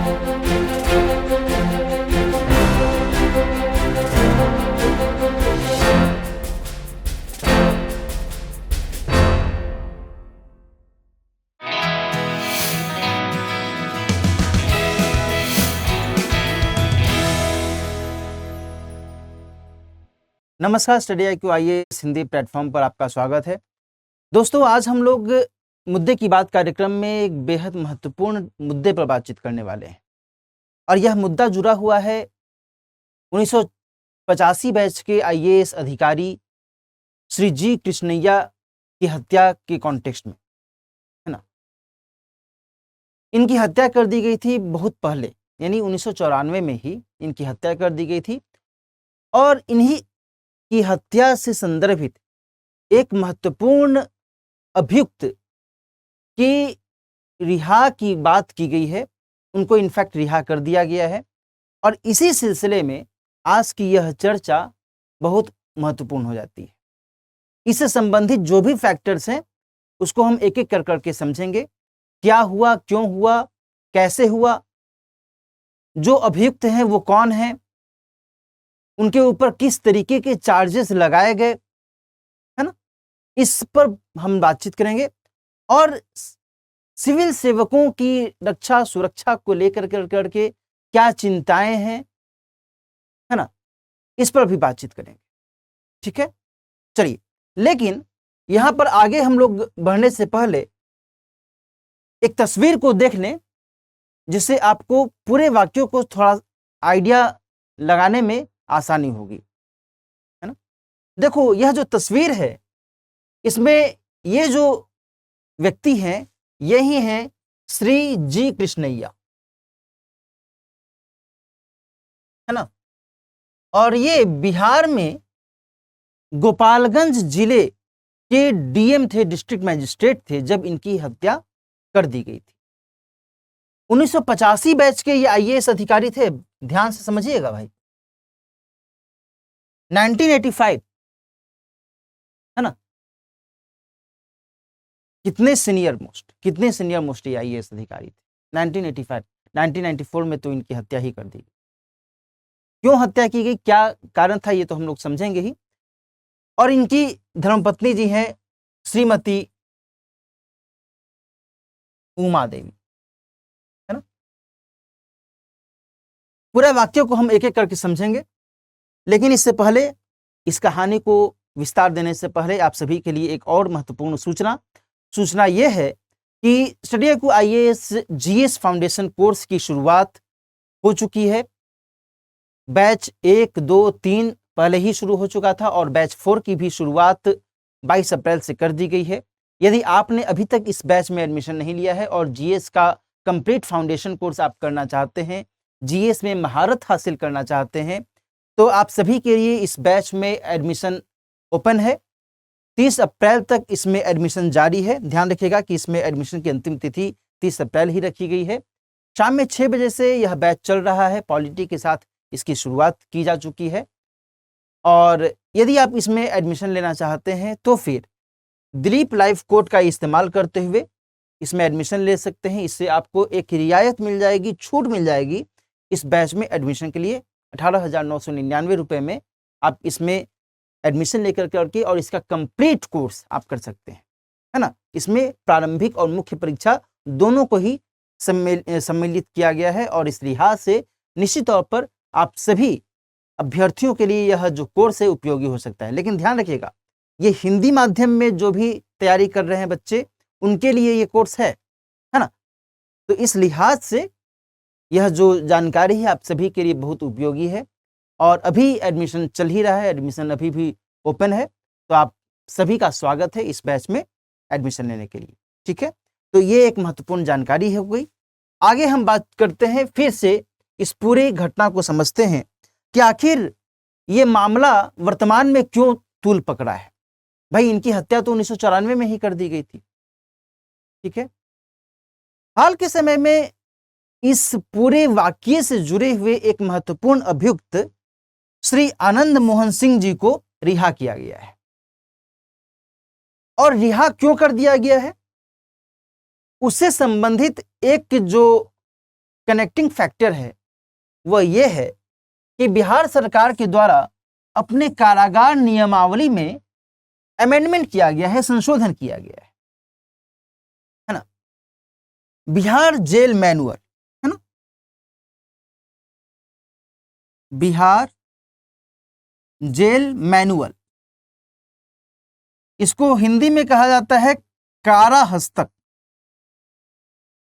नमस्कार, study IQ IAS Hindi platform पर आपका स्वागत है। दोस्तों, आज हम लोग मुद्दे की बात कार्यक्रम में एक बेहद महत्वपूर्ण मुद्दे पर बातचीत करने वाले हैं और यह मुद्दा जुड़ा हुआ है 1985 बैच के IAS अधिकारी श्री जी कृष्णैया की हत्या के कॉन्टेक्स्ट में, है ना। इनकी हत्या कर दी गई थी बहुत पहले, यानी 1994 में ही इनकी हत्या कर दी गई थी और इन्हीं की हत्या से संदर्भित एक महत्वपूर्ण अभियुक्त की रिहा की बात की गई है। उनको इनफैक्ट रिहा कर दिया गया है और इसी सिलसिले में आज की यह चर्चा बहुत महत्वपूर्ण हो जाती है। इससे संबंधित जो भी फैक्टर्स हैं उसको हम एक एक कर करके समझेंगे। क्या हुआ, क्यों हुआ, कैसे हुआ, जो अभियुक्त हैं वो कौन है, उनके ऊपर किस तरीके के चार्जेस लगाए गए, है ना। इस पर हम बातचीत करेंगे और सिविल सेवकों की रक्षा सुरक्षा को लेकर करके क्या चिंताएं हैं, है ना, इस पर भी बातचीत करेंगे। ठीक है, चलिए। लेकिन यहां पर आगे हम लोग बढ़ने से पहले एक तस्वीर को देख लें जिससे आपको पूरे वाक्यों को थोड़ा आइडिया लगाने में आसानी होगी, है ना। देखो, यह जो तस्वीर है इसमें ये जो व्यक्ति हैं यही हैं श्री जी कृष्णैया, है ना। और ये बिहार में गोपालगंज जिले के DM थे, डिस्ट्रिक्ट मैजिस्ट्रेट थे जब इनकी हत्या कर दी गई थी। 1985 बैच के ये IAS अधिकारी थे। ध्यान से समझिएगा भाई, 1985, है ना। कितने सीनियर मोस्ट ये IAS अधिकारी थे। 1985, 1994 में तो इनकी हत्या ही कर दी गई। क्यों हत्या की गई, क्या कारण था, ये तो हम लोग समझेंगे ही। और इनकी धर्मपत्नी जी हैं श्रीमती उमा देवी, है ना। पूरे वाक्य को हम एक एक करके समझेंगे, लेकिन इससे पहले, इस कहानी को विस्तार देने से पहले आप सभी के लिए एक और महत्वपूर्ण सूचना यह है कि study IQ IAS GS foundation course की शुरुआत हो चुकी है। बैच 1, 2, 3 पहले ही शुरू हो चुका था और बैच 4 की भी शुरुआत 22 अप्रैल से कर दी गई है। यदि आपने अभी तक इस बैच में एडमिशन नहीं लिया है और GS का कंप्लीट फाउंडेशन कोर्स आप करना चाहते हैं, GS में महारत हासिल करना चाहते हैं, तो आप सभी के लिए इस बैच में एडमिशन ओपन है। 30 अप्रैल तक इसमें एडमिशन जारी है। ध्यान रखिएगा कि इसमें एडमिशन की अंतिम तिथि 30 अप्रैल ही रखी गई है। शाम में 6 बजे से यह बैच चल रहा है। पॉलिटी के साथ इसकी शुरुआत की जा चुकी है और यदि आप इसमें एडमिशन लेना चाहते हैं तो फिर दिलीप लाइफ कोड का इस्तेमाल करते हुए इसमें एडमिशन ले सकते हैं। इससे आपको एक रियायत मिल जाएगी, छूट मिल जाएगी। इस बैच में एडमिशन के लिए 18,999 रुपये में आप इसमें एडमिशन लेकर करके और इसका कंप्लीट कोर्स आप कर सकते हैं, है ना। इसमें प्रारंभिक और मुख्य परीक्षा दोनों को ही सम्मिलित किया गया है और इस लिहाज से निश्चित तौर पर आप सभी अभ्यर्थियों के लिए यह जो कोर्स है उपयोगी हो सकता है। लेकिन ध्यान रखिएगा, ये हिंदी माध्यम में जो भी तैयारी कर रहे हैं बच्चे, उनके लिए ये कोर्स है ना। तो इस लिहाज से यह जो जानकारी है आप सभी के लिए बहुत उपयोगी है और अभी एडमिशन चल ही रहा है, एडमिशन अभी भी ओपन है, तो आप सभी का स्वागत है इस बैच में एडमिशन लेने के लिए। ठीक है, तो ये एक महत्वपूर्ण जानकारी हो गई। आगे हम बात करते हैं, फिर से इस पूरी घटना को समझते हैं कि आखिर ये मामला वर्तमान में क्यों तूल पकड़ा है। भाई, इनकी हत्या तो 1994 में ही कर दी गई थी। ठीक है, हाल के समय में इस पूरे वाकये से जुड़े हुए एक महत्वपूर्ण अभियुक्त श्री आनंद मोहन सिंह जी को रिहा किया गया है। और रिहा क्यों कर दिया गया है, उससे संबंधित एक जो कनेक्टिंग फैक्टर है वह यह है कि बिहार सरकार के द्वारा अपने कारागार नियमावली में अमेंडमेंट किया गया है, संशोधन किया गया है ना। बिहार जेल मैनुअल, है ना, बिहार जेल मैनुअल, इसको हिंदी में कहा जाता है कारा हस्तक,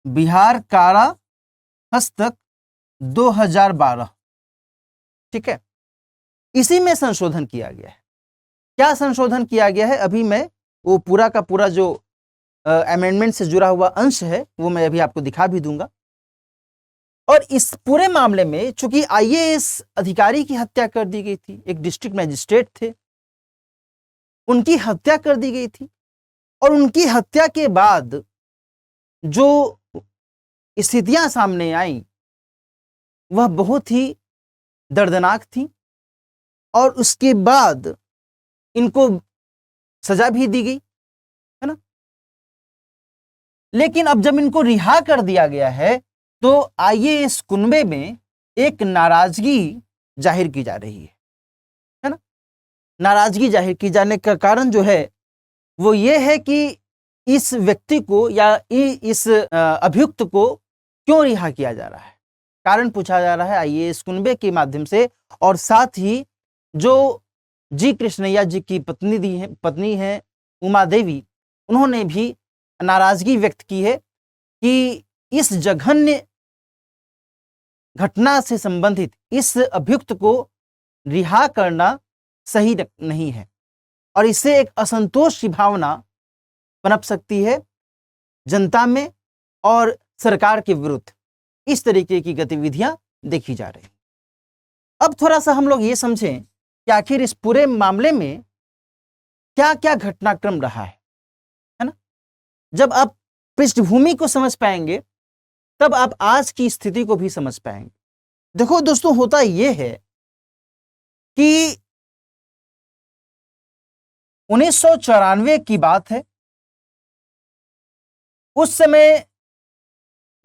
बिहार कारा हस्तक 2012, ठीक है। इसी में संशोधन किया गया है। क्या संशोधन किया गया है, अभी मैं वो पूरा का पूरा जो अमेंडमेंट से जुड़ा हुआ अंश है वो मैं अभी आपको दिखा भी दूंगा। और इस पूरे मामले में चूंकि आईएएस अधिकारी की हत्या कर दी गई थी, एक डिस्ट्रिक्ट मजिस्ट्रेट थे, उनकी हत्या कर दी गई थी, और उनकी हत्या के बाद जो स्थितियां सामने आई वह बहुत ही दर्दनाक थी, और उसके बाद इनको सजा भी दी गई, है ना। लेकिन अब जब इनको रिहा कर दिया गया है तो आईएएस कुनबे में एक नाराजगी जाहिर की जा रही है ना। नाराजगी जाहिर की जाने का कारण जो है वो ये है कि इस व्यक्ति को या इस अभियुक्त को क्यों रिहा किया जा रहा है। कारण पूछा जा रहा है आईएएस कुनबे के माध्यम से, और साथ ही जो जी कृष्णैया जी की पत्नी है उमा देवी, उन्होंने भी नाराजगी व्यक्त की है कि इस जघन्य घटना से संबंधित इस अभियुक्त को रिहा करना सही नहीं है, और इससे एक असंतोष की भावना पनप सकती है जनता में और सरकार के विरुद्ध। इस तरीके की गतिविधियां देखी जा रही। अब थोड़ा सा हम लोग ये समझें कि आखिर इस पूरे मामले में क्या क्या घटनाक्रम रहा है ना। जब आप पृष्ठभूमि को समझ पाएंगे तब आप आज की स्थिति को भी समझ पाएंगे। देखो दोस्तों, होता यह है कि 1994 की बात है। उस समय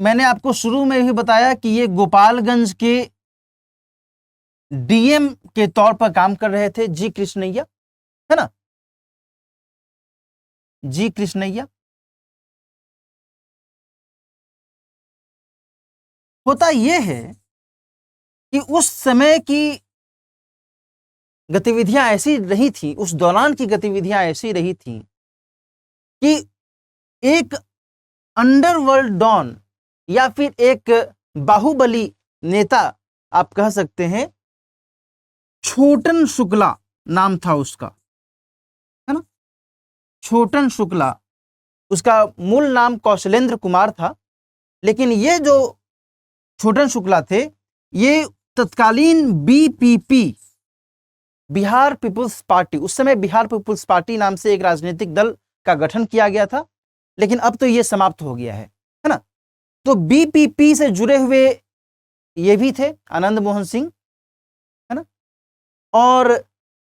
मैंने आपको शुरू में भी बताया कि ये गोपालगंज के डीएम के तौर पर काम कर रहे थे जी कृष्णैया, है ना, जी कृष्णैया। होता यह है कि उस समय की गतिविधियां ऐसी रही थी, उस दौरान की गतिविधियां ऐसी रही थी कि एक अंडरवर्ल्ड डॉन या फिर एक बाहुबली नेता आप कह सकते हैं, छोटन शुक्ला नाम था उसका, है ना, छोटन शुक्ला। उसका मूल नाम कौशलेंद्र कुमार था, लेकिन ये जो छोटन शुक्ला थे ये तत्कालीन बीपीपी, बिहार पीपुल्स पार्टी, उस समय बिहार पीपुल्स पार्टी नाम से एक राजनीतिक दल का गठन किया गया था, लेकिन अब तो ये समाप्त हो गया है ना। तो बीपीपी से जुड़े हुए ये भी थे आनंद मोहन सिंह, है ना, और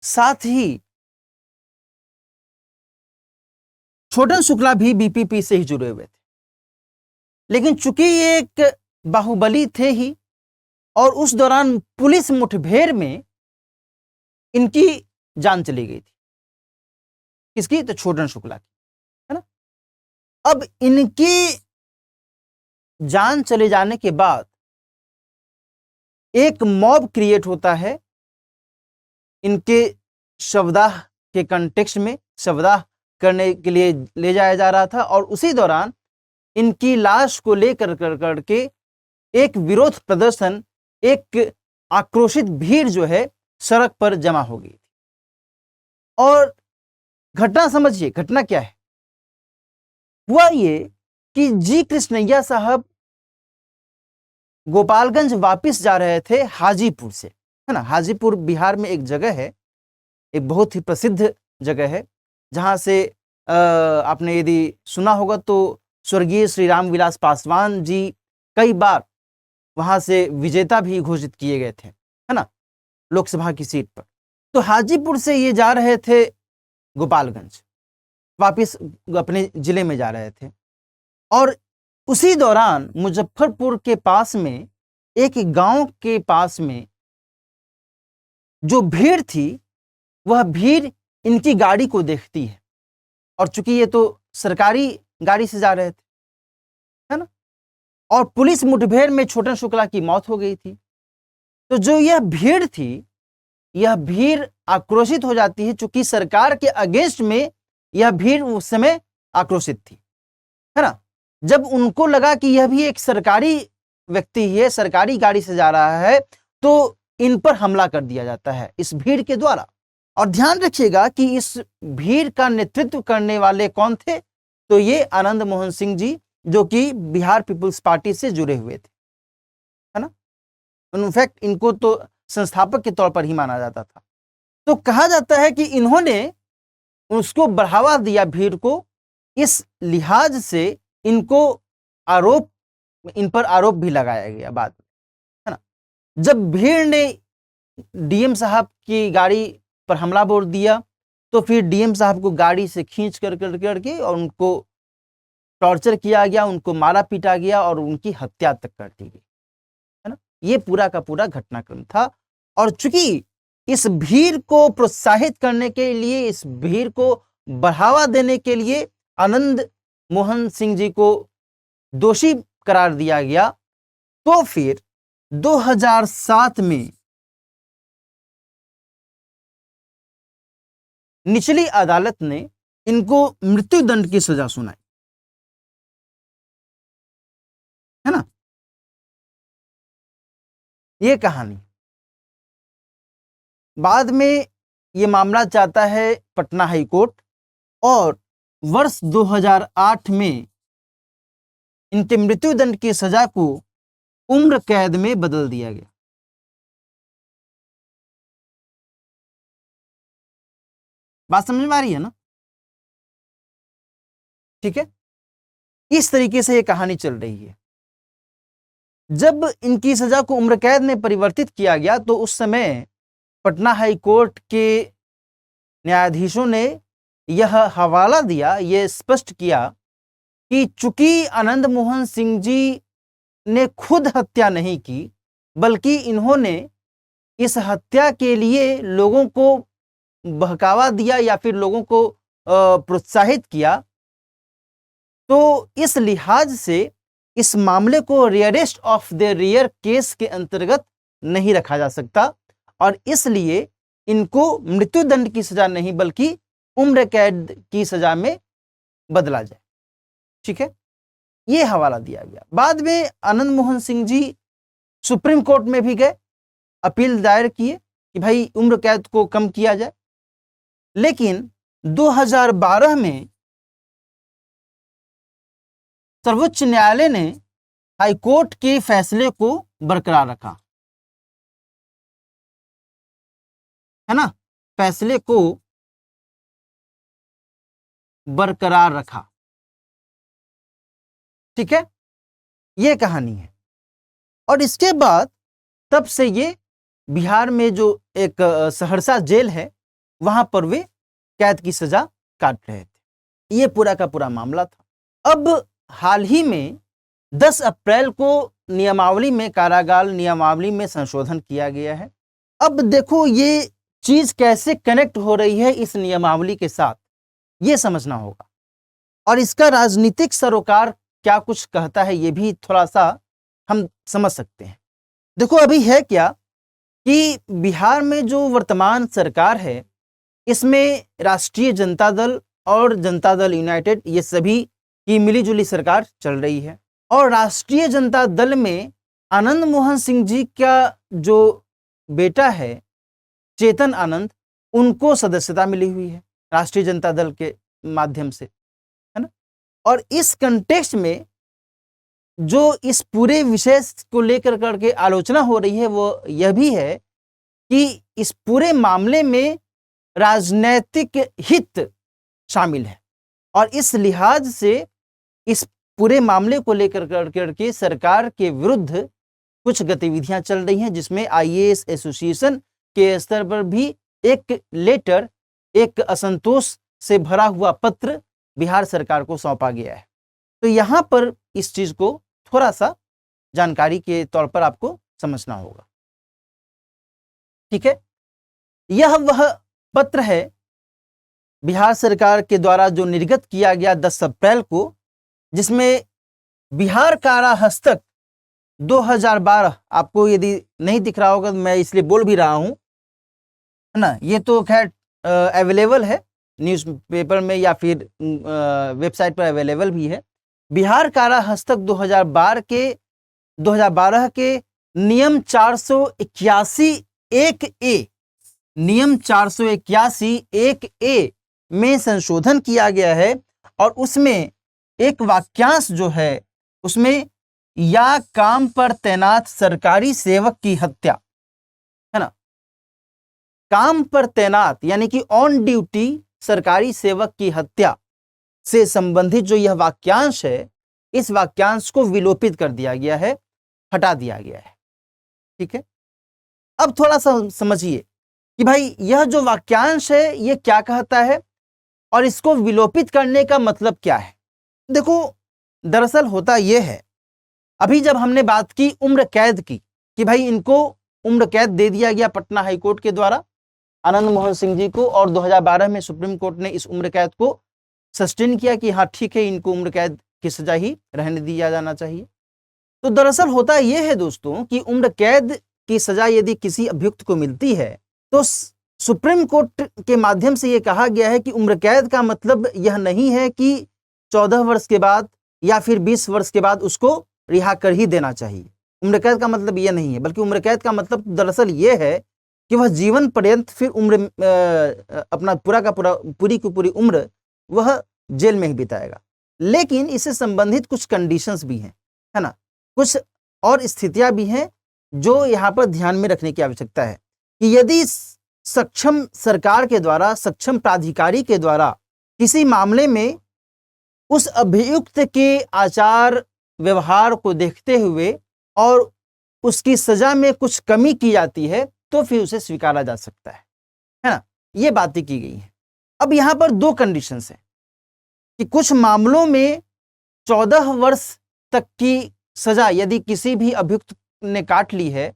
साथ ही छोटन शुक्ला भी बीपीपी से ही जुड़े हुए थे। लेकिन चूंकि ये एक बाहुबली थे ही, और उस दौरान पुलिस मुठभेड़ में इनकी जान चली गई थी। किसकी? तो छोटन शुक्ला की, है ना। अब इनकी जान चले जाने के बाद एक मॉब क्रिएट होता है इनके शवदाह के कंटेक्स्ट में, शवदाह करने के लिए ले जाया जा रहा था, और उसी दौरान इनकी लाश को लेकर करके एक विरोध प्रदर्शन, एक आक्रोशित भीड़ जो है सड़क पर जमा हो गई थी। और घटना समझिए, घटना क्या है। हुआ ये कि जी कृष्णैया साहब गोपालगंज वापस जा रहे थे हाजीपुर से, है ना। हाजीपुर बिहार में एक जगह है, एक बहुत ही प्रसिद्ध जगह है, जहां से आपने यदि सुना होगा तो स्वर्गीय श्री राम विलास पासवान जी कई बार वहां से विजेता भी घोषित किए गए थे, है ना, लोकसभा की सीट पर। तो हाजीपुर से ये जा रहे थे गोपालगंज, वापिस अपने जिले में जा रहे थे, और उसी दौरान मुजफ्फरपुर के पास में एक गांव के पास में जो भीड़ थी, वह भीड़ इनकी गाड़ी को देखती है, और चूंकि ये तो सरकारी गाड़ी से जा रहे थे, है ना, और पुलिस मुठभेड़ में छोटन शुक्ला की मौत हो गई थी। तो जो यह भीड़ थी, यह भीड़ आक्रोशित हो जाती है, चूंकि सरकार के अगेंस्ट में यह भीड़ उस समय आक्रोशित थी, है ना। जब उनको लगा कि यह भी एक सरकारी व्यक्ति है, सरकारी गाड़ी से जा रहा है, तो इन पर हमला कर दिया जाता है इस भीड़ के द्वारा। और ध्यान रखिएगा कि इस भीड़ का नेतृत्व करने वाले कौन थे, तो ये आनंद मोहन सिंह जी, जो कि बिहार पीपुल्स पार्टी से जुड़े हुए थे, है ना। इनफैक्ट इनको तो संस्थापक के तौर पर ही माना जाता था। तो कहा जाता है कि इन्होंने उसको बढ़ावा दिया भीड़ को, इस लिहाज से इनको इन पर आरोप भी लगाया गया बाद में, है ना। जब भीड़ ने डीएम साहब की गाड़ी पर हमला बोल दिया, तो फिर डीएम साहब को गाड़ी से खींच करके और उनको टॉर्चर किया गया, उनको मारा पीटा गया और उनकी हत्या तक कर दी गई, है ना। ये पूरा का पूरा घटनाक्रम था। और चूंकि इस भीड़ को प्रोत्साहित करने के लिए, इस भीड़ को बढ़ावा देने के लिए आनंद मोहन सिंह जी को दोषी करार दिया गया, तो फिर 2007 में निचली अदालत ने इनको मृत्युदंड की सजा सुनाई, है ना। ये कहानी बाद में ये मामला जाता है पटना हाई कोर्ट, और वर्ष 2008 में इनके मृत्युदंड की सजा को उम्र कैद में बदल दिया गया। बात समझ में आ रही है ना? ठीक है, इस तरीके से ये कहानी चल रही है। जब इनकी सजा को उम्र कैद में परिवर्तित किया गया, तो उस समय पटना हाई कोर्ट के न्यायाधीशों ने यह हवाला दिया, यह स्पष्ट किया कि चूंकि आनंद मोहन सिंह जी ने खुद हत्या नहीं की, बल्कि इन्होंने इस हत्या के लिए लोगों को बहकावा दिया या फिर लोगों को प्रोत्साहित किया, तो इस लिहाज से इस मामले को rarest of the rare case के अंतर्गत नहीं रखा जा सकता, और इसलिए इनको मृत्युदंड की सजा नहीं बल्कि उम्र कैद की सजा में बदला जाए। ठीक है, ये हवाला दिया गया। बाद में आनंद मोहन सिंह जी सुप्रीम कोर्ट में भी गए, अपील दायर किए कि भाई उम्र कैद को कम किया जाए, लेकिन 2012 में सर्वोच्च न्यायालय ने हाई कोर्ट के फैसले को बरकरार रखा, है ना, फैसले को बरकरार रखा। ठीक है, यह कहानी है। और इसके बाद तब से ये बिहार में जो एक सहरसा जेल है, वहां पर वे कैद की सजा काट रहे थे। ये पूरा का पूरा मामला था। अब हाल ही में 10 अप्रैल को नियमावली में, कारागार नियमावली में संशोधन किया गया है। अब देखो ये चीज कैसे कनेक्ट हो रही है इस नियमावली के साथ, ये समझना होगा, और इसका राजनीतिक सरोकार क्या कुछ कहता है, ये भी थोड़ा सा हम समझ सकते हैं। देखो अभी है क्या कि बिहार में जो वर्तमान सरकार है, इसमें राष्ट्रीय जनता दल और जनता दल यूनाइटेड, ये सभी की मिलीजुली सरकार चल रही है। और राष्ट्रीय जनता दल में आनंद मोहन सिंह जी का जो बेटा है चेतन आनंद, उनको सदस्यता मिली हुई है राष्ट्रीय जनता दल के माध्यम से, है ना। और इस कंटेक्स्ट में जो इस पूरे विषय को लेकर करके आलोचना हो रही है, वो यह भी है कि इस पूरे मामले में राजनैतिक हित शामिल है, और इस लिहाज से इस पूरे मामले को लेकर करके सरकार के विरुद्ध कुछ गतिविधियां चल रही हैं, जिसमें आईएएस एसोसिएशन के स्तर पर भी एक लेटर, एक असंतोष से भरा हुआ पत्र बिहार सरकार को सौंपा गया है। तो यहां पर इस चीज को थोड़ा सा जानकारी के तौर पर आपको समझना होगा। ठीक है, यह वह पत्र है बिहार सरकार के द्वारा जो निर्गत किया गया 10 अप्रैल को, जिसमें बिहार कारा हस्तक 2012, आपको यदि नहीं दिख रहा होगा तो मैं इसलिए बोल भी रहा हूं, है ना, ये तो खैर अवेलेबल है न्यूज़पेपर में या फिर वेबसाइट पर अवेलेबल भी है। बिहार कारा हस्तक 2012 के नियम 481 1A, नियम 481 1A में संशोधन किया गया है और उसमें एक वाक्यांश जो है उसमें या काम पर तैनात सरकारी सेवक की हत्या, है ना, काम पर तैनात यानी कि ऑन ड्यूटी सरकारी सेवक की हत्या से संबंधित जो यह वाक्यांश है, इस वाक्यांश को विलोपित कर दिया गया है, हटा दिया गया है। ठीक है, अब थोड़ा सा समझिए कि भाई यह जो वाक्यांश है ये क्या कहता है और इसको विलोपित करने का मतलब क्या है। देखो, दरअसल होता यह है, अभी जब हमने बात की उम्र कैद की कि भाई इनको उम्र कैद दे दिया गया पटना हाईकोर्ट के द्वारा आनंद मोहन सिंह जी को, और 2012 में सुप्रीम कोर्ट ने इस उम्र कैद को सस्टेन किया कि हाँ ठीक है, इनको उम्र कैद की सजा ही रहने दिया जाना चाहिए। तो दरअसल होता यह है दोस्तों कि उम्र कैद की सजा यदि किसी अभियुक्त को मिलती है तो सुप्रीम कोर्ट के माध्यम से यह कहा गया है कि उम्र कैद का मतलब यह नहीं है कि 14 वर्ष के बाद या फिर 20 वर्ष के बाद उसको रिहा कर ही देना चाहिए। उम्र कैद का मतलब यह नहीं है, बल्कि उम्र कैद का मतलब दरअसल यह है कि वह जीवन पर्यंत फिर उम्र अपना पूरी की पूरी उम्र वह जेल में ही बिताएगा। लेकिन इससे संबंधित कुछ कंडीशंस भी हैं, है ना, कुछ और स्थितियां भी हैं जो यहाँ पर ध्यान में रखने की आवश्यकता है कि यदि सक्षम सरकार के द्वारा, सक्षम प्राधिकारी के द्वारा किसी मामले में उस अभियुक्त के आचार व्यवहार को देखते हुए और उसकी सजा में कुछ कमी की जाती है तो फिर उसे स्वीकारा जा सकता है ना, ये बातें की गई हैं। अब यहाँ पर दो कंडीशंस हैं कि कुछ मामलों में 14 वर्ष तक की सजा यदि किसी भी अभियुक्त ने काट ली है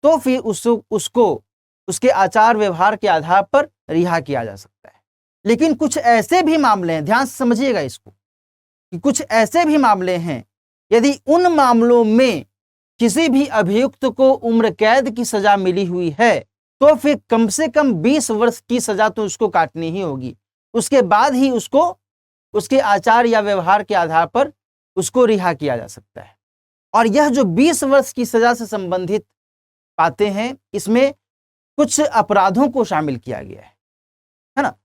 तो फिर उसको उसके आचार व्यवहार के आधार पर रिहा किया जा सकता है। लेकिन कुछ ऐसे भी मामले हैं, ध्यान से समझिएगा इसको, कि कुछ ऐसे भी मामले हैं यदि उन मामलों में किसी भी अभियुक्त को उम्र कैद की सजा मिली हुई है तो फिर कम से कम 20 वर्ष की सजा तो उसको काटनी ही होगी, उसके बाद ही उसको उसके आचार या व्यवहार के आधार पर उसको रिहा किया जा सकता है। और यह जो 20 वर्ष की सजा से संबंधित बातें हैं इसमें कुछ अपराधों को शामिल किया गया है ना।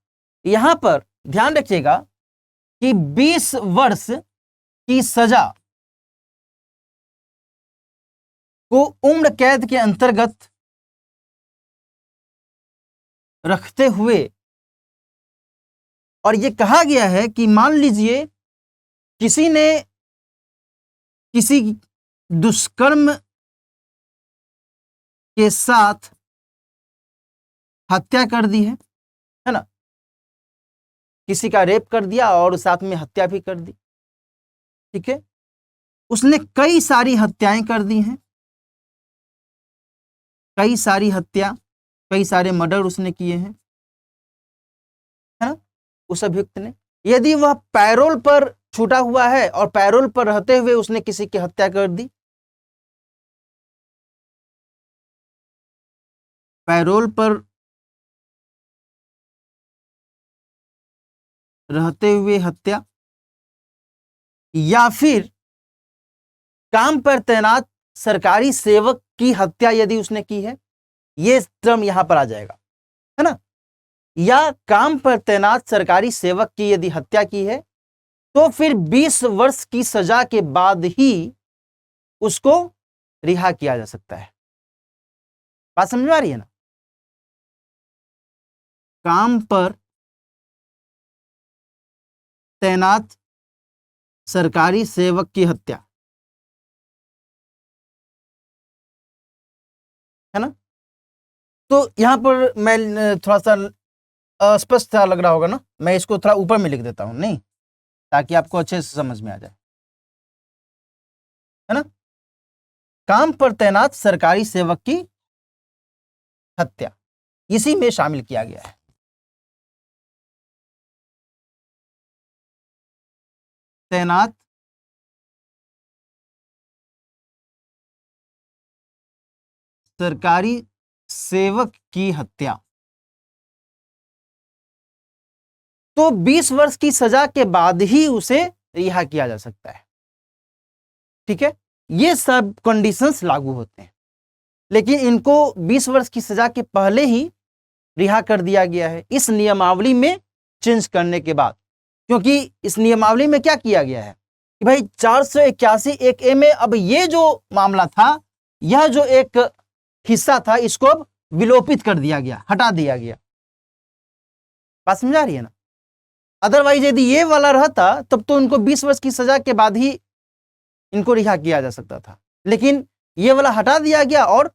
यहां पर ध्यान रखिएगा कि 20 वर्ष की सजा को उम्र कैद के अंतर्गत रखते हुए और यह कहा गया है कि मान लीजिए किसी ने किसी दुष्कर्म के साथ हत्या कर दी है ना, किसी का रेप कर दिया और साथ में हत्या भी कर दी। ठीक है, उसने कई सारी हत्याएं कर दी हैं, कई सारी हत्या, कई सारे मर्डर उसने किए हैं, है ना, उस अभियुक्त ने। यदि वह पैरोल पर छूटा हुआ है और पैरोल पर रहते हुए उसने किसी की हत्या कर दी, पैरोल पर रहते हुए हत्या, या फिर काम पर तैनात सरकारी सेवक की हत्या यदि उसने की है, यह टर्म यहां पर आ जाएगा, है ना, या काम पर तैनात सरकारी सेवक की यदि हत्या की है तो फिर 20 वर्ष की सजा के बाद ही उसको रिहा किया जा सकता है। बात समझ में आ रही है ना। काम पर तैनात सरकारी सेवक की हत्या, है ना। तो यहां पर मैं थोड़ा सा अस्पष्ट लग रहा होगा ना, मैं इसको थोड़ा ऊपर में लिख देता हूं, नहीं, ताकि आपको अच्छे से समझ में आ जाए। है ना, काम पर तैनात सरकारी सेवक की हत्या इसी में शामिल किया गया है। तैनात सरकारी सेवक की हत्या, तो 20 वर्ष की सजा के बाद ही उसे रिहा किया जा सकता है। ठीक है, ये सब कंडीशंस लागू होते हैं, लेकिन इनको 20 वर्ष की सजा के पहले ही रिहा कर दिया गया है इस नियमावली में चेंज करने के बाद। क्योंकि इस नियमावली में क्या किया गया है कि भाई 481 एक ए में अब ये जो मामला था, यह जो एक हिस्सा था, इसको अब विलोपित कर दिया गया, हटा दिया गया। बात समझा रही है ना? अदरवाइज यदि ये वाला रहता तब तो उनको 20 वर्ष की सजा के बाद ही इनको रिहा किया जा सकता था, लेकिन ये वाला हटा दिया गया और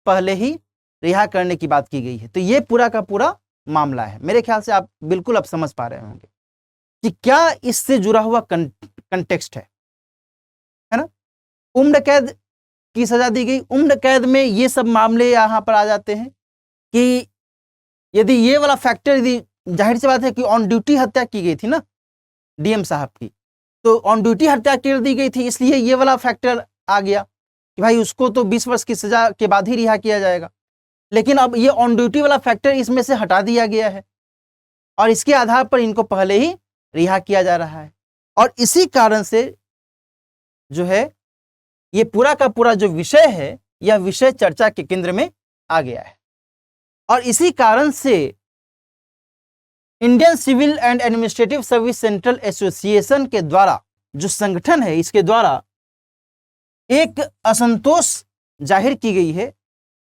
पहले ही रिहा करने की बात की गई है। तो ये पूरा का पूरा मामला है। मेरे ख्याल से आप बिल्कुल अब समझ पा रहे होंगे कि क्या इससे जुड़ा हुआ कंटेक्स्ट है ना। उम्र कैद की सजा दी गई। उम्र कैद में ये सब मामले यहां पर आ जाते हैं कि यदि ये वाला फैक्टर, यदि जाहिर सी बात है कि ऑन ड्यूटी हत्या की गई थी ना डीएम साहब की, तो ऑन ड्यूटी हत्या कर दी गई थी, इसलिए ये वाला फैक्टर आ गया कि भाई उसको तो 20 वर्ष की सजा के बाद ही रिहा किया जाएगा। लेकिन अब ये ऑन ड्यूटी वाला फैक्टर इसमें से हटा दिया गया है और इसके आधार पर इनको पहले ही रिहा किया जा रहा है। और इसी कारण से जो है ये पूरा का पूरा जो विषय है, यह विषय चर्चा के केंद्र में आ गया है। और इसी कारण से Indian civil and administrative service central association के द्वारा, जो संगठन है, इसके द्वारा एक असंतोष जाहिर की गई है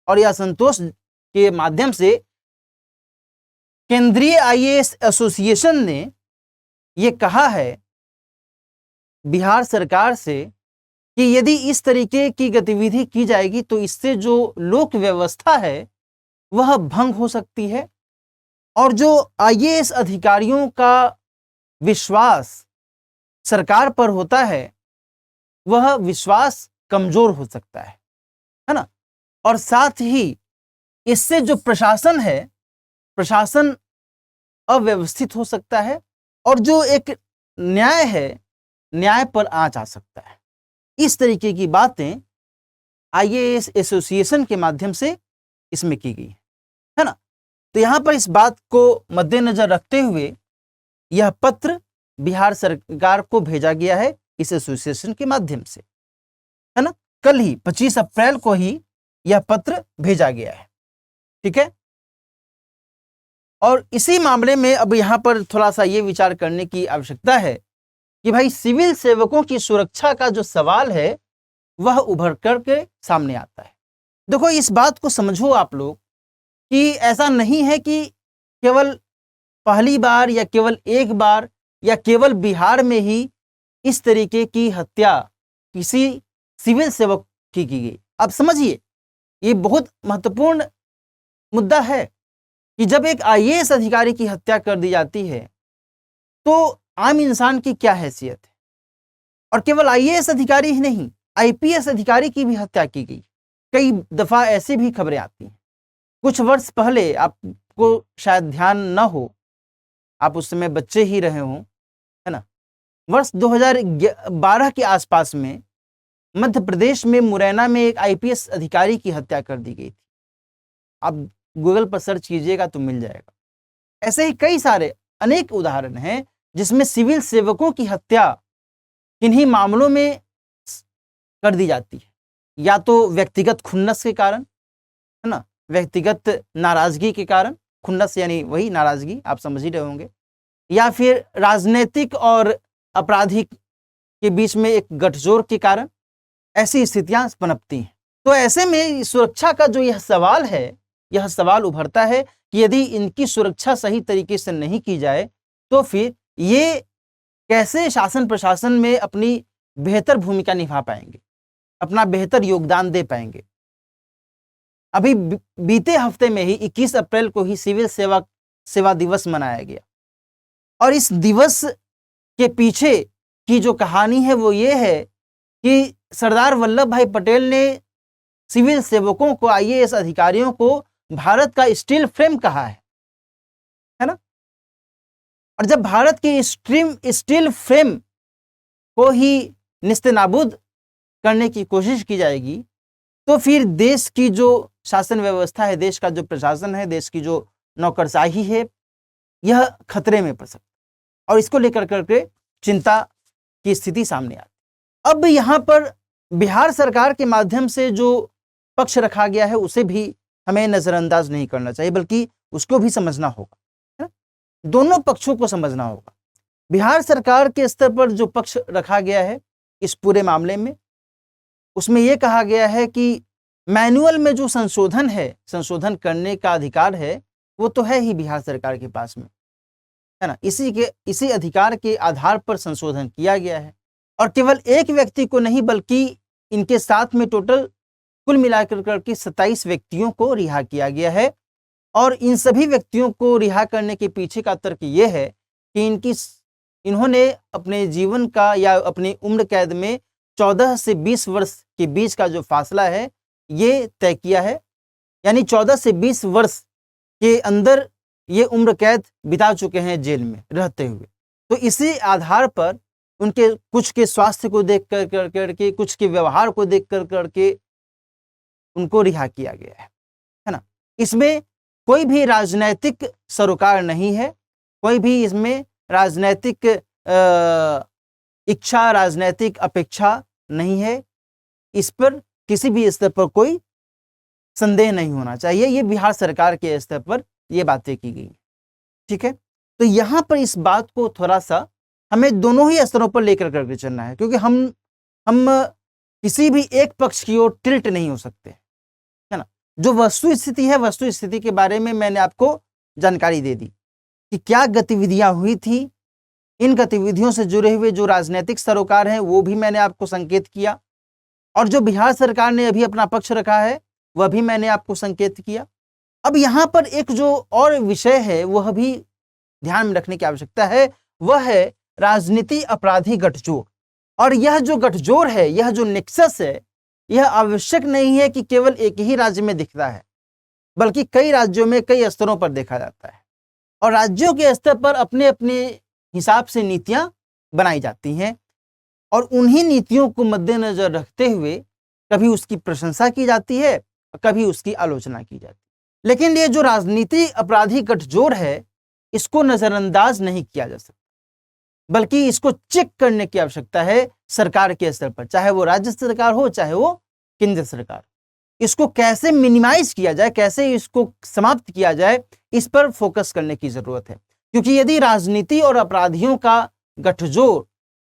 और यह असंतोष के माध्यम से केंद्रीय आईएएस एसोसिएशन ने यह कहा है बिहार सरकार से कि यदि इस तरीके की गतिविधि की जाएगी तो इससे जो लोक व्यवस्था है वह भंग हो सकती है और जो आईएएस अधिकारियों का विश्वास सरकार पर होता है वह विश्वास कमजोर हो सकता है ना। और साथ ही इससे जो प्रशासन है, प्रशासन अव्यवस्थित हो सकता है और जो एक न्याय है, न्याय पर आंच आ सकता है। इस तरीके की बातें आईएएस एसोसिएशन के माध्यम से इसमें की गई है ना। तो यहां पर इस बात को मद्देनजर रखते हुए यह पत्र बिहार सरकार को भेजा गया है इस एसोसिएशन के माध्यम से, है ना। कल ही 25 अप्रैल को ही यह पत्र भेजा गया है। ठीक है, और इसी मामले में अब यहां पर थोड़ा सा यह विचार करने की आवश्यकता है कि भाई सिविल सेवकों की सुरक्षा का जो सवाल है वह उभर करके सामने आता है। देखो, इस बात को समझो आप लोग कि ऐसा नहीं है कि केवल पहली बार या केवल एक बार या केवल बिहार में ही इस तरीके की हत्या किसी सिविल सेवक की गई। अब समझिए, ये बहुत महत्वपूर्ण मुद्दा है कि जब एक आईएएस अधिकारी की हत्या कर दी जाती है तो आम इंसान की क्या हैसियत है। और केवल आईएएस अधिकारी ही नहीं, आईपीएस अधिकारी की भी हत्या की गई। कई दफा ऐसी भी खबरें आती हैं। कुछ वर्ष पहले, आपको शायद ध्यान न हो, आप उस समय बच्चे ही रहे हों, है ना, वर्ष 2012 के आसपास में मध्य प्रदेश में मुरैना में एक आईपीएस अधिकारी की हत्या कर दी गई थी। आप गूगल पर सर्च कीजिएगा तो मिल जाएगा। ऐसे ही कई सारे अनेक उदाहरण हैं जिसमें सिविल सेवकों की हत्या किन्हीं मामलों में कर दी जाती है, या तो व्यक्तिगत खुन्नस के कारण, है ना, व्यक्तिगत नाराजगी के कारण, खुन्नस यानी वही नाराजगी, आप समझ ही रहे होंगे, या फिर राजनीतिक और आपराधिक के बीच में एक गठजोड़ के कारण ऐसी स्थितियां पनपती हैं। तो ऐसे में सुरक्षा का जो यह सवाल है, यह सवाल उभरता है कि यदि इनकी सुरक्षा सही तरीके से नहीं की जाए तो फिर ये कैसे शासन प्रशासन में अपनी बेहतर भूमिका निभा पाएंगे, अपना बेहतर योगदान दे पाएंगे। अभी बीते हफ्ते में ही 21 अप्रैल को ही सिविल सेवा दिवस मनाया गया और इस दिवस के पीछे की जो कहानी है वो ये है कि सरदार वल्लभ भाई पटेल ने सिविल सेवकों को, आईएएस अधिकारियों को भारत का स्टील फ्रेम कहा है ना। और जब भारत की स्टील फ्रेम को ही निस्तेनाबूद करने की कोशिश की जाएगी, तो फिर देश की जो शासन व्यवस्था है, देश का जो प्रशासन है, देश की जो नौकरशाही है, यह खतरे में पड़ सकता और इसको लेकर करके चिंता की स्थिति सामने आती। अब यहाँ पर बिहार सरकार के माध्यम से जो पक्ष रखा गया है उसे भी हमें नजरअंदाज नहीं करना चाहिए, बल्कि उसको भी समझना होगा, है? दोनों पक्षों को समझना होगा। बिहार सरकार के स्तर पर जो पक्ष रखा गया है इस पूरे मामले में, उसमें यह कहा गया है कि मैनुअल में जो संशोधन है, संशोधन करने का अधिकार है, वो तो है ही बिहार सरकार के पास में, है ना। इसी अधिकार के आधार पर संशोधन किया गया है और केवल एक व्यक्ति को नहीं, बल्कि इनके साथ में टोटल कुल मिलाकर करके 27 व्यक्तियों को रिहा किया गया है। और इन सभी व्यक्तियों को रिहा करने के पीछे का तर्क यह है कि इन्होंने अपने जीवन का या अपनी उम्र कैद में 14 से 20 वर्ष के बीच का जो फासला है ये तय किया है, यानी 14 से 20 वर्ष के अंदर ये उम्र कैद बिता चुके हैं जेल में रहते हुए। तो इसी आधार पर उनके कुछ के स्वास्थ्य को देख कर करके, कुछ के व्यवहार को देख कर करके उनको रिहा किया गया है ना। इसमें कोई भी राजनैतिक सरोकार नहीं है, कोई भी इसमें राजनैतिक इच्छा, राजनैतिक अपेक्षा नहीं है। इस पर किसी भी स्तर पर कोई संदेह नहीं होना चाहिए। ये बिहार सरकार के स्तर पर ये बातें की गई, ठीक है। तो यहाँ पर इस बात को थोड़ा सा हमें दोनों ही स्तरों पर लेकर करके चलना है, क्योंकि हम किसी भी एक पक्ष की ओर टिल्ट नहीं हो सकते, है ना। जो वस्तु स्थिति है, वस्तु स्थिति के बारे में मैंने आपको जानकारी दे दी कि क्या गतिविधियां हुई थी। इन गतिविधियों से जुड़े हुए जो राजनीतिक सरोकार हैं वो भी मैंने आपको संकेत किया, और जो बिहार सरकार ने अभी अपना पक्ष रखा है वह भी मैंने आपको संकेत किया। अब यहाँ पर एक जो और विषय है वह भी ध्यान में रखने की आवश्यकता है, वह है राजनीति अपराधी गठजोड़। और यह जो गठजोड़ है, यह जो नेक्सस है, यह आवश्यक नहीं है कि केवल एक ही राज्य में दिखता है, बल्कि कई राज्यों में कई स्तरों पर देखा जाता है। और राज्यों के स्तर पर अपने अपने हिसाब से नीतियां बनाई जाती हैं, और उन्हीं नीतियों को मद्देनजर रखते हुए कभी उसकी प्रशंसा की जाती है, कभी उसकी आलोचना की जाती है। लेकिन ये जो राजनीति अपराधी गठजोड़ है, इसको नजरअंदाज नहीं किया जा सकता, बल्कि इसको चेक करने की आवश्यकता है सरकार के स्तर पर, चाहे वो राज्य सरकार हो, चाहे वो केंद्र सरकार। इसको कैसे मिनिमाइज किया जाए, कैसे इसको समाप्त किया जाए, इस पर फोकस करने की जरूरत है। क्योंकि यदि राजनीति और अपराधियों का गठजोड़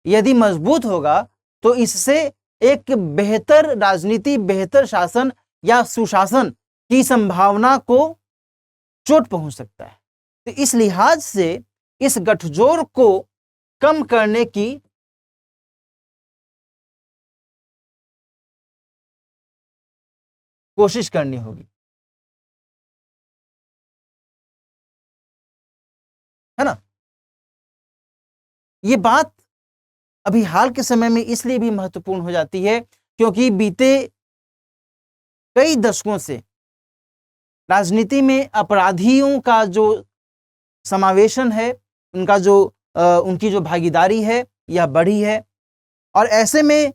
यदि मजबूत होगा, तो इससे एक बेहतर राजनीति, बेहतर शासन या सुशासन की संभावना को चोट पहुंच सकता है। तो इस लिहाज से इस गठजोड़ को कम करने की कोशिश करनी होगी, है ना। ये बात अभी हाल के समय में इसलिए भी महत्वपूर्ण हो जाती है क्योंकि बीते कई दशकों से राजनीति में अपराधियों का जो समावेशन है, उनका जो उनकी जो भागीदारी है, यह बढ़ी है। और ऐसे में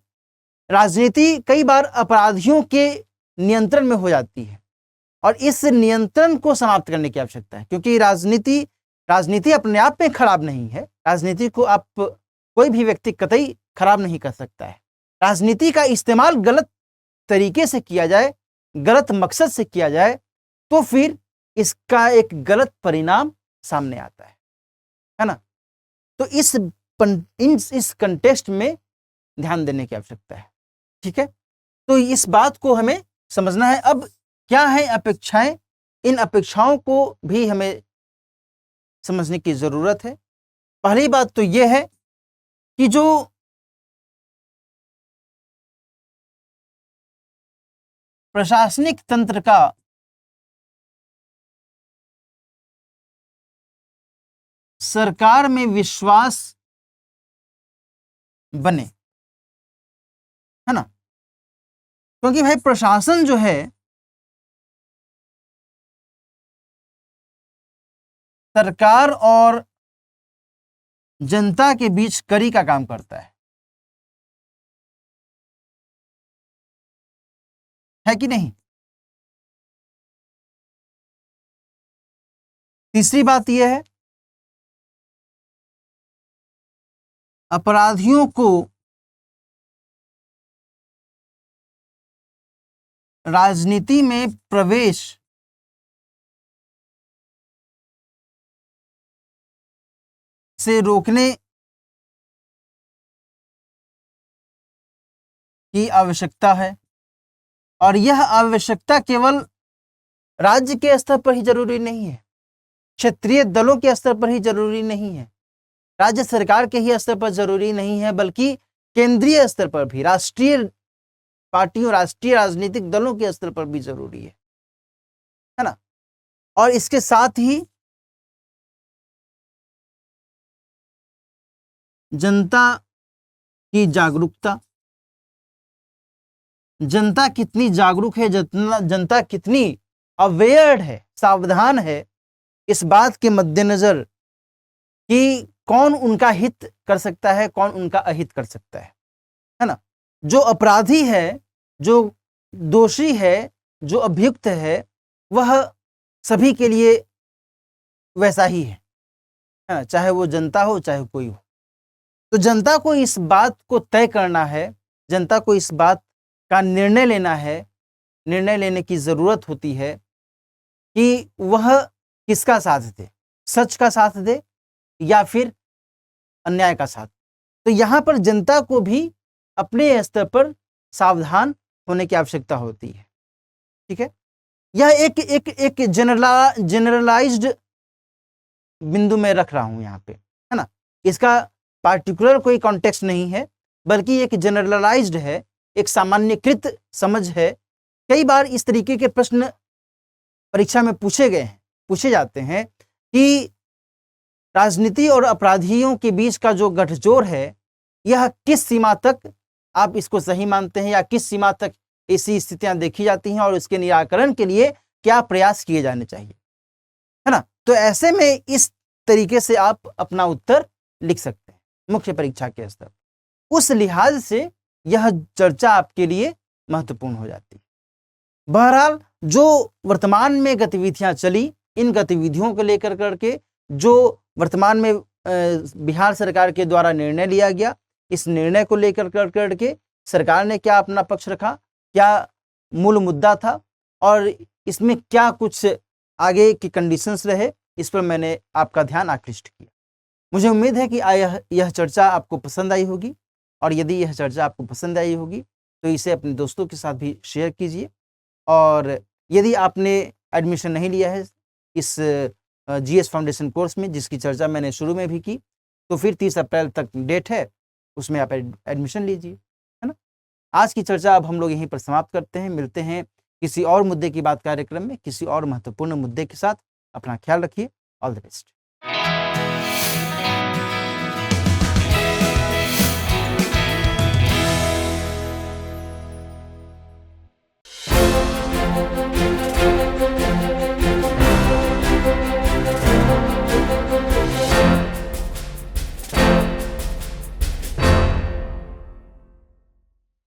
राजनीति कई बार अपराधियों के नियंत्रण में हो जाती है, और इस नियंत्रण को समाप्त करने की आवश्यकता है। क्योंकि राजनीति अपने आप में खराब नहीं है, राजनीति को आप कोई भी व्यक्ति कतई खराब नहीं कर सकता है। राजनीति का इस्तेमाल गलत तरीके से किया जाए, गलत मकसद से किया जाए, तो फिर इसका एक गलत परिणाम सामने आता है ना। तो इस कंटेक्स्ट में ध्यान देने की आवश्यकता है, ठीक है। तो इस बात को हमें समझना है। अब क्या है अपेक्षाएं, इन अपेक्षाओं को भी हमें समझने की जरूरत है। पहली बात तो यह है कि जो प्रशासनिक तंत्र का सरकार में विश्वास बने, है ना, क्योंकि भाई प्रशासन जो है सरकार और जनता के बीच कड़ी का काम करता है कि नहीं? तीसरी बात यह है, अपराधियों को राजनीति में प्रवेश से रोकने की आवश्यकता है, और यह आवश्यकता केवल राज्य के स्तर पर ही जरूरी नहीं है, क्षेत्रीय दलों के स्तर पर ही जरूरी नहीं है, राज्य सरकार के ही स्तर पर जरूरी नहीं है, बल्कि केंद्रीय स्तर पर भी, राष्ट्रीय पार्टियों, राष्ट्रीय राजनीतिक दलों के स्तर पर भी जरूरी है ना। और इसके साथ ही जनता की जागरूकता, जनता कितनी जागरूक है, जनता कितनी अवेयर है, सावधान है इस बात के मद्देनजर कि कौन उनका हित कर सकता है, कौन उनका अहित कर सकता है ना। जो अपराधी है, जो दोषी है, जो अभियुक्त है, वह सभी के लिए वैसा ही है ना, चाहे वो जनता हो चाहे कोई हो। तो जनता को इस बात को तय करना है, जनता को इस बात का निर्णय लेना है, निर्णय लेने की जरूरत होती है कि वह किसका साथ दे, सच का साथ दे या फिर अन्याय का साथ। तो यहाँ पर जनता को भी अपने स्तर पर सावधान होने की आवश्यकता होती है। ठीक है, यह एक जनरलाइज्ड बिंदु में रख रहा हूं यहाँ पे, है ना। इसका पार्टिकुलर कोई कॉन्टेक्स्ट नहीं है, बल्कि एक जनरलाइज्ड है, एक सामान्यकृत समझ है। कई बार इस तरीके के प्रश्न परीक्षा में पूछे जाते हैं कि राजनीति और अपराधियों के बीच का जो गठजोड़ है, यह किस सीमा तक आप इसको सही मानते हैं, या किस सीमा तक ऐसी स्थितियां देखी जाती हैं, और इसके निराकरण के लिए क्या प्रयास किए जाने चाहिए, है ना। तो ऐसे में इस तरीके से आप अपना उत्तर लिख सकते हैं मुख्य परीक्षा के स्तर। उस लिहाज से यह चर्चा आपके लिए महत्वपूर्ण हो जाती है। बहरहाल जो वर्तमान में गतिविधियां चली, इन गतिविधियों को लेकर करके जो वर्तमान में बिहार सरकार के द्वारा निर्णय लिया गया, इस निर्णय को लेकर करके सरकार ने क्या अपना पक्ष रखा, क्या मूल मुद्दा था, और इसमें क्या कुछ आगे की कंडीशंस रहे, इस पर मैंने आपका ध्यान आकृष्ट किया। मुझे उम्मीद है कि यह चर्चा आपको पसंद आई होगी, और यदि यह चर्चा आपको पसंद आई होगी तो इसे अपने दोस्तों के साथ भी शेयर कीजिए। और यदि आपने एडमिशन नहीं लिया है इस जीएस फाउंडेशन कोर्स में, जिसकी चर्चा मैंने शुरू में भी की, तो फिर 30 अप्रैल तक डेट है, उसमें आप एडमिशन लीजिए, है ना। आज की चर्चा अब हम लोग यहीं पर समाप्त करते हैं। मिलते हैं किसी और मुद्दे की बात कार्यक्रम में, किसी और महत्वपूर्ण मुद्दे के साथ। अपना ख्याल रखिए। All the best.